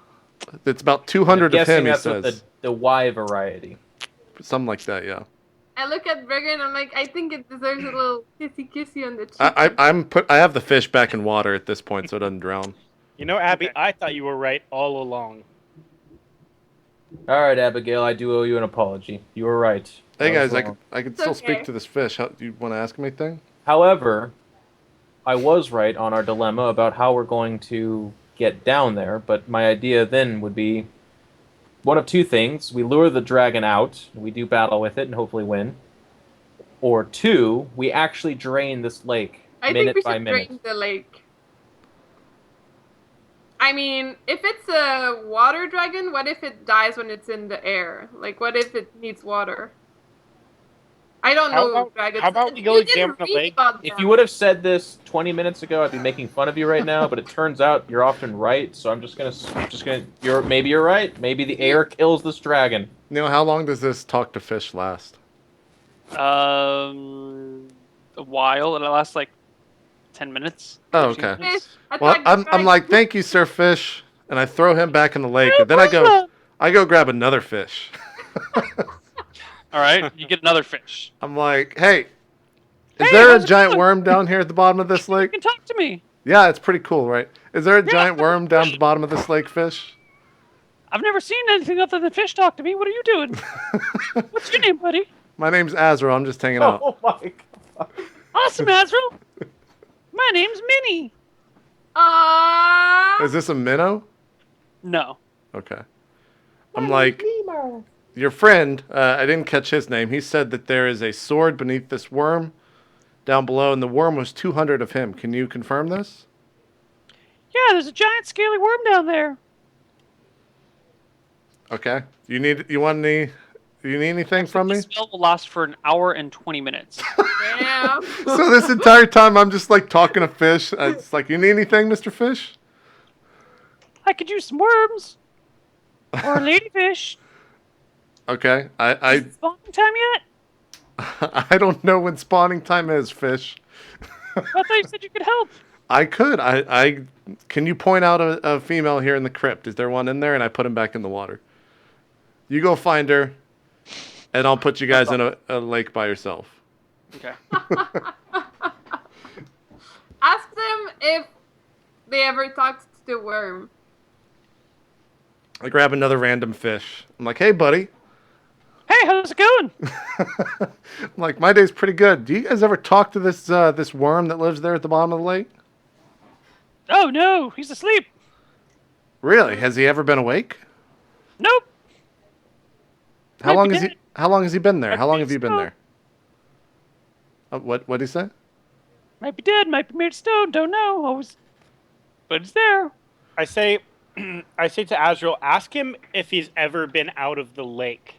It's about 200 of him, he
that's
says.
with the Y variety.
Something like that, yeah.
I look at Burger and I'm like, I think it deserves a little kissy on the cheek.
I have the fish back in water at this point, so it doesn't drown.
You know, Abby, I thought you were right all along.
All right, Abigail, I do owe you an apology. You were right.
Hey
I was
guys,
wrong.
I could
It's
still
okay.
speak to this fish. Do you want to ask him anything?
However, I was right on our dilemma about how we're going to get down there, but my idea then would be one of two things. We lure the dragon out, we do battle with it and hopefully win. Or two, we actually drain this lake
I
minute
think we
by
should
minute.
drain the lake. I mean, if it's a water dragon, what if it dies when it's in the air? Like, what if it needs water? I don't
How
know
about-
dragons.
how about we go
You didn't
examine the
read
lake?
about
If
them.
you would have said this 20 minutes ago, I'd be making fun of you right now, but it turns out you're often right, so I'm just gonna maybe you're right. Maybe the air kills this dragon.
Neil, how long does this talk to fish last?
A while. It lasts like 10 minutes.
Oh,
15
okay.
minutes.
Fish,
Well,
attack the
I'm
dragon.
like, thank you, Sir Fish, and I throw him back in the lake, and then I go grab another fish.
All right, you get another fish.
I'm like, hey, is
Hey,
there a
how's it
giant
going?
worm down here at the bottom of this
You
lake?
can talk to me.
Yeah, it's pretty cool, right? Is there a
Yeah.
giant worm down at the bottom of this lake, fish?
I've never seen anything other than fish talk to me. What are you doing? What's your name, buddy?
My name's Azrael. I'm just hanging out.
Oh my god.
Awesome, Azrael. My name's Minnie.
Aww.
Is this a minnow?
No.
Okay. I'm like, your friend, I didn't catch his name. He said that there is a sword beneath this worm down below, and the worm was 200 of him. Can you confirm this?
Yeah, there's a giant scaly worm down there.
Okay. You need anything from me?
The spell will last for an hour and 20 minutes.
Damn.
So this entire time I'm just like talking to fish. It's like, you need anything, Mr. Fish?
I could use some worms. Or a ladyfish.
Okay.
Is it spawning time yet?
I don't know when spawning time is, Fish.
I thought you said you could help.
I could. I can you point out a female here in the crypt? Is there one in there? And I put him back in the water. You go find her, and I'll put you guys in a lake by yourself.
Okay.
Ask them if they ever talked to the worm.
I grab another random fish. I'm like, hey, buddy.
Hey, how's it going?
I'm like, my day's pretty good. Do you guys ever talk to this worm that lives there at the bottom of the lake?
Oh, no, he's asleep.
Really? Has he ever been awake?
Nope.
How
Might
long
be
has he?
dead.
How long has he been there?
Might
How long
be
have you been
so.
there? What did he say?
Might be dead, might be made of stone, don't know. Always, but it's there.
I say, I say to Azrael, ask him if he's ever been out of the lake.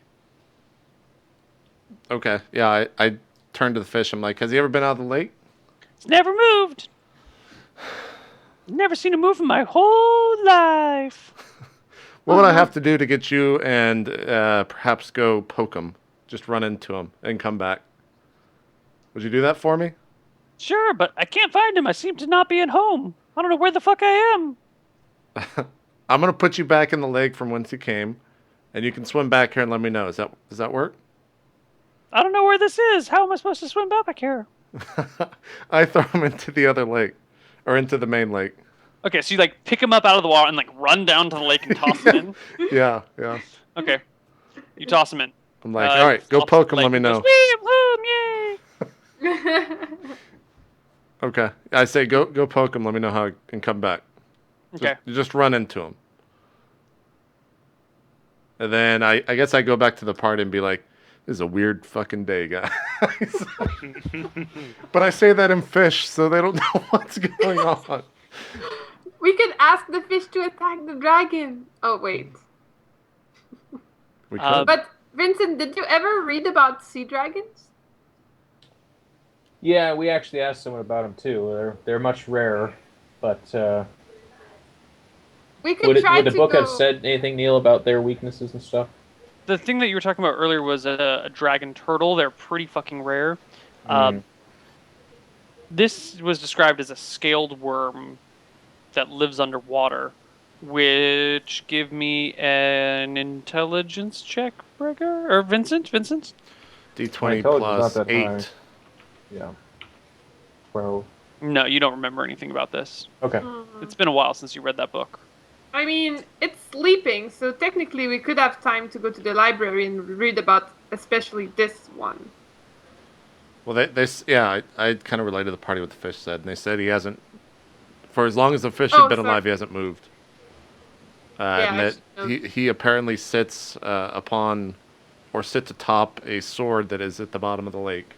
Okay. Yeah, I turned to the fish. I'm like, has he ever been out of the lake?
It's never moved. Never seen him move in my whole life.
What would I have to do to get you and perhaps go poke him? Just run into him and come back. Would you do that for me?
Sure, but I can't find him. I seem to not be at home. I don't know where the fuck I am.
I'm gonna put you back in the lake from whence you came, and you can swim back here and let me know. Does that work?
I don't know where this is. How am I supposed to swim back here?
I throw him into the other lake, or into the main lake.
Okay, so you like pick him up out of the water and like run down to the lake and toss him in.
Yeah.
Okay, you toss him in.
I'm like, all right, go poke him. Let me know.
Swim home, yay!
Okay. I say go poke him. Let me know how I can come back.
Okay.
Just run into him. And then I guess I go back to the party and be like, this is a weird fucking day, guys. But I say that in fish, so they don't know what's going on.
We could ask the fish to attack the dragon. Oh, wait.
We could.
But, Vincent, did you ever read about sea dragons?
Yeah, we actually asked someone about them too. They're much rarer, but
We could
would
try
the
to
book
go...
have said anything, Neil, about their weaknesses and stuff?
The thing that you were talking about earlier was a dragon turtle. They're pretty fucking rare. This was described as a scaled worm that lives underwater, which give me an intelligence check, Bregger? Or Vincent?
My
D20
intelligence is
plus
not that
8.
high. Yeah. Well,
No, you don't remember anything about this.
okay.
It's been a while since you read that book.
I mean, it's sleeping, so technically we could have time to go to the library and read about especially this one.
Well, I kind of related the party what the fish said, and they said he hasn't, for as long as the fish has been alive, he hasn't moved. And that he apparently sits upon, or sits atop a sword that is at the bottom of the lake.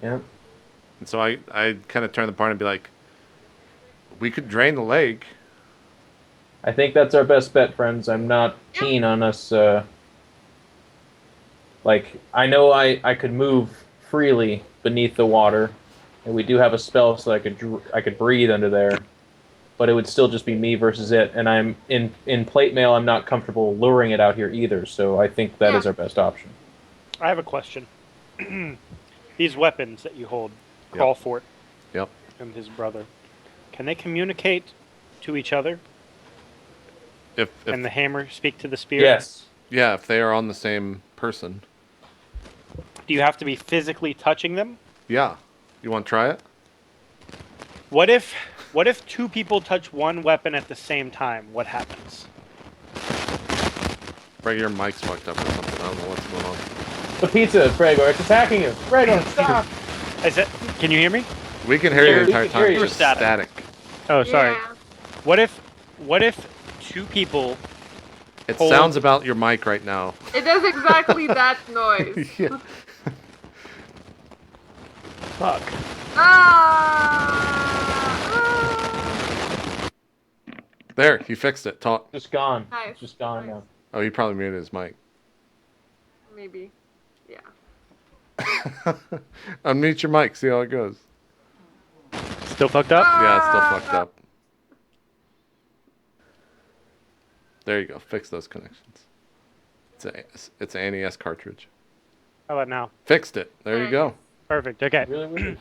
Yeah.
And so I kind of turn the party and be like, we could drain the lake.
I think that's our best bet, friends. I'm not keen on us. I know I could move freely beneath the water, and we do have a spell so I could breathe under there, but it would still just be me versus it. And I'm in plate mail. I'm not comfortable luring it out here either. So I think that is our best option.
I have a question. These weapons that you hold, Crawford and his brother, can they communicate to each other? And the hammer speak to the spear?
Yes.
Yeah, if they are on the same person.
Do you have to be physically touching them?
Yeah. You want to try it?
What if two people touch one weapon at the same time? What happens?
Right, your mic's fucked up or something. I don't know what's going on.
The pizza, Fragor. It's attacking you. Fragor, stop.
Can you hear me?
We can hear you the
we
entire
can
time.
hear you.
It's just static.
Oh, sorry.
Yeah.
What if two people...
It sounds about your mic right now.
It does exactly that noise.
Yeah.
Fuck.
Ah!
There, you fixed it. Talk.
Just gone.
Nice.
Just gone
Nice.
now.
Oh, he probably muted his mic.
Maybe. Yeah.
Unmute your mic. See how it goes.
Still fucked up?
Yeah, it's still fucked up. There you go. Fix those connections. It's an NES cartridge.
How about now?
Fixed it. There you go.
Perfect. Okay.
Really weird.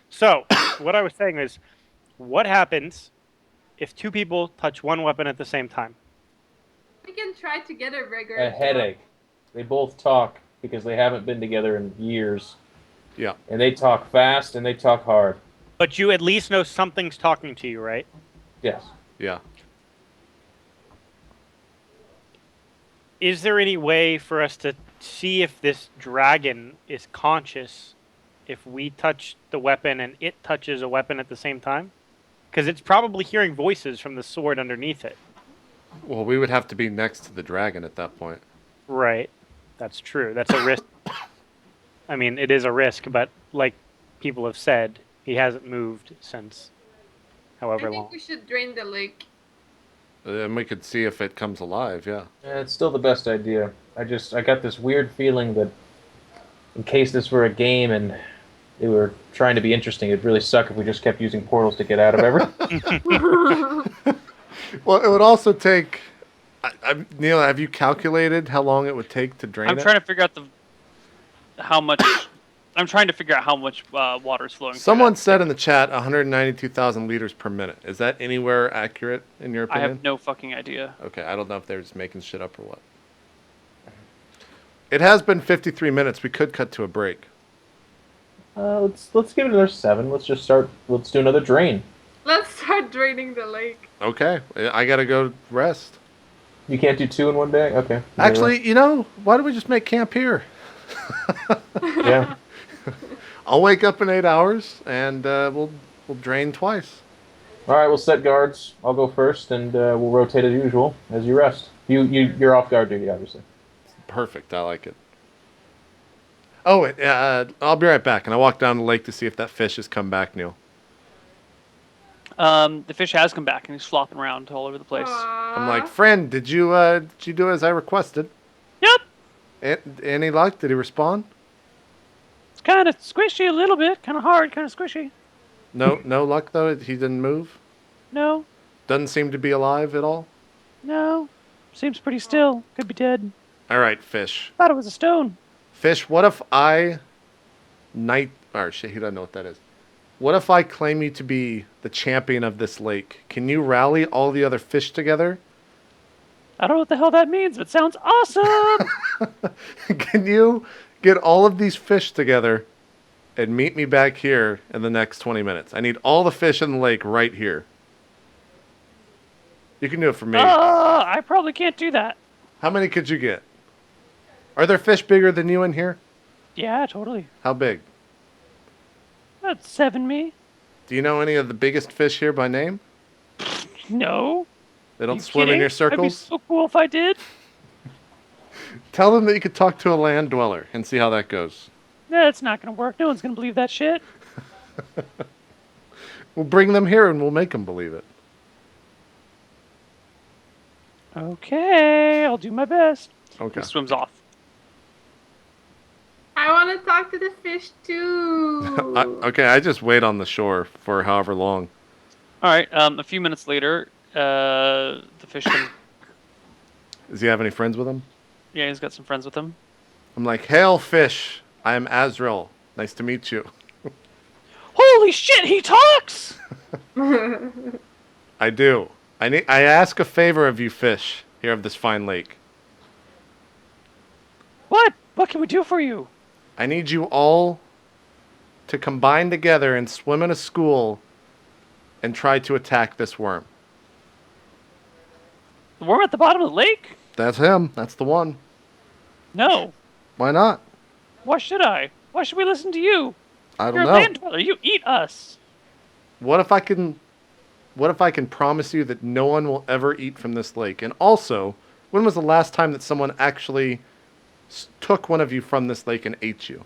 So, what I was saying is, what happens if two people touch one weapon at the same time?
We can try to get a rigor.
A headache. They both talk because they haven't been together in years.
Yeah.
And they talk fast and they talk hard.
But you at least know something's talking to you, right?
Yes.
Yeah.
Is there any way for us to see if this dragon is conscious if we touch the weapon and it touches a weapon at the same time? Because it's probably hearing voices from the sword underneath it.
Well, we would have to be next to the dragon at that point.
Right. That's true. That's a risk. I mean, it is a risk, but like people have said, he hasn't moved since
I
however
think
long.
we should drain the lake.
Then we could see if it comes alive, yeah.
Yeah, it's still the best idea. I got this weird feeling that in case this were a game and they were trying to be interesting, it'd really suck if we just kept using portals to get out of everything.
Well, it would also take... Neil, have you calculated how long it would take to drain
I'm
it?
trying to figure out how much. I'm trying to figure out how much water is flowing. through
Someone
that.
said in the chat 192,000 liters per minute. Is that anywhere accurate in your
I
opinion?
have no fucking idea.
Okay, I don't know if they're just making shit up or what. It has been 53 minutes. We could cut to a break.
Let's give it another 7. Let's just start. Let's do another drain.
Let's start draining the lake.
Okay, I gotta go rest.
You can't do 2 in one day. Okay.
Actually, you know, why don't we just make camp here?
Yeah.
I'll wake up in 8 hours and we'll drain twice.
All right. We'll set guards. I'll go first, and we'll rotate as usual as you rest. You're off guard duty, obviously.
Perfect. I like it. Oh, I'll be right back. And I walk down the lake to see if that fish has come back, Neil.
The fish has come back and he's flopping around all over the place.
I'm like, friend, did you do as I requested?
Yep.
Any luck? Did he respond?
It's kind of squishy a little bit, kind of hard, kind of squishy.
No luck though. He didn't move.
No,
Doesn't seem to be alive at all.
no. Seems pretty still. Could be dead.
All right, fish.
Thought it was a stone.
Fish. What if I or shit? He doesn't know what that is. What if I claim you to be the champion of this lake? Can you rally all the other fish together?
I don't know what the hell that means, but it sounds awesome.
Can you get all of these fish together and meet me back here in the next 20 minutes? I need all the fish in the lake right here. You can do it for me.
I probably can't do that.
How many could you get? Are there fish bigger than you in here?
Yeah, totally.
How big?
That's 7 me.
Do you know any of the biggest fish here by name?
No.
They don't
You
swim in
kidding?
your
That'd be
circles?
so cool if I did.
Tell them that you could talk to a land dweller and see how that goes.
That's not going to work. No one's going to believe that shit.
We'll bring them here and we'll make them believe it.
Okay, I'll do my best.
Okay.
He swims off.
I want to talk to the fish too.
Okay, I just wait on the shore for however long.
All right. A few minutes later, the fish comes.
Does he have any friends with him?
Yeah, he's got some friends with him.
I'm like, hail fish, I am Azrael. Nice to meet you.
Holy shit, he talks!
I do. I ask a favor of you fish here of this fine lake.
What? What can we do for you?
I need you all to combine together and swim in a school and try to attack this worm.
The worm at the bottom of the lake?
That's him. That's the one.
No.
Why not?
Why should I? Why should we listen to you?
I
You're
don't
a
know.
land dweller. You eat us.
What if I can promise you that no one will ever eat from this lake? And also, when was the last time that someone actually took one of you from this lake and ate you?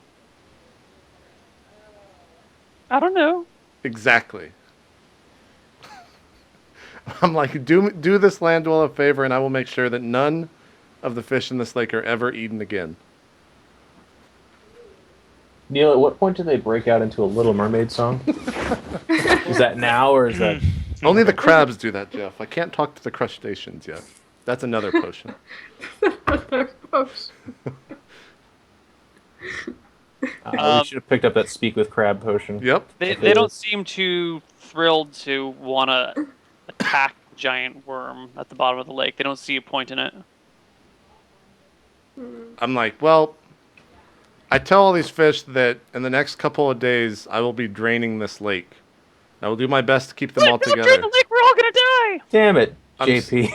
I don't know.
Exactly. I'm like, do this land dweller a favor, and I will make sure that none of the fish in this lake are ever eaten again.
Neil, at what point do they break out into a Little Mermaid song? Is that now, or is that...
Only the crabs do that, Jeff. I can't talk to the crustaceans yet. That's another potion.
Another potion.
We should have picked up that Speak with Crab potion.
Yep.
They don't seem too thrilled to want to attack the giant worm at the bottom of the lake. They don't see a point in it.
I'm like, well, I tell all these fish that in the next couple of days I will be draining this lake. I will do my best to keep them all together.
Drain the lake, we're all gonna die!
Damn it,
I'm
JP.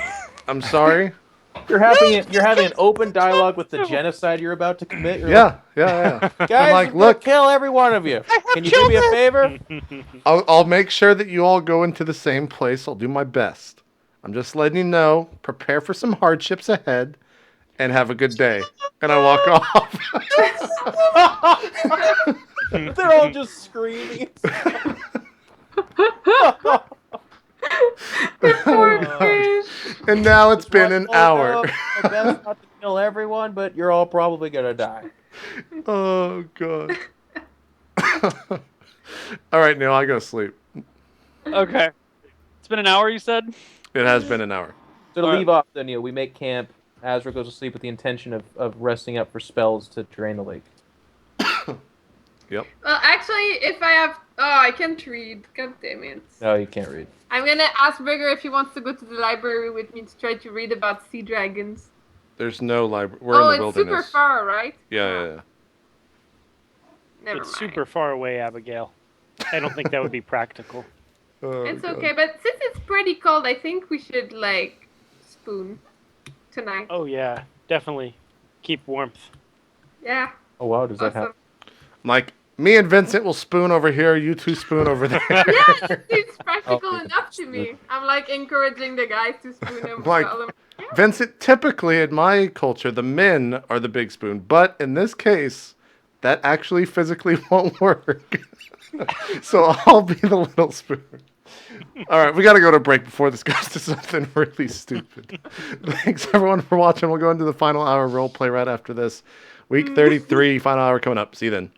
I'm sorry.
You're having an open dialogue with the genocide you're about to commit. You're
Yeah.
like, guys,
I'm like,
I'm gonna
look,
kill every one of you. Can you do me a favor?
I'll make sure that you all go into the same place. I'll do my best. I'm just letting you know. Prepare for some hardships ahead, and have a good day. And I walk off.
They're all just screaming.
Poor fish.
And now it's been an hour.
My best not to kill everyone, but you're all probably gonna die.
Oh god. All right, Neil, I go to sleep.
Okay. It's been an hour, you said?
It has been an hour.
So to
All right.
leave off, then, Neil, we make camp. Azra goes to sleep with the intention of resting up for spells to drain the lake.
Yep.
Well, actually, if I have... Oh, I can't read. God damn it.
No, you can't read.
I'm gonna ask Burger if he wants to go to the library with me to try to read about sea dragons.
There's no library. We're in the
it's super
wilderness.
far, right?
Yeah.
Never
It's
mind.
super far away, Abigail. I don't think that would be practical.
Oh,
It's
God.
okay, but since it's pretty cold, I think we should, like, spoon tonight.
Oh yeah, definitely. Keep warmth.
Yeah.
Oh wow, does that happen?
Like, me and Vincent will spoon over here, you two spoon over there.
Yeah, that seems practical
Oh,
enough to me. I'm, like, encouraging the guys to spoon them.
Like-
tell them, yeah.
Vincent, typically in my culture, the men are the big spoon, but in this case, that actually physically won't work. So I'll be the little spoon. All right, we got to go to break before this goes to something really stupid. Thanks, everyone, for watching. We'll go into the final hour role play right after this. Week 33, final hour coming up. See you then.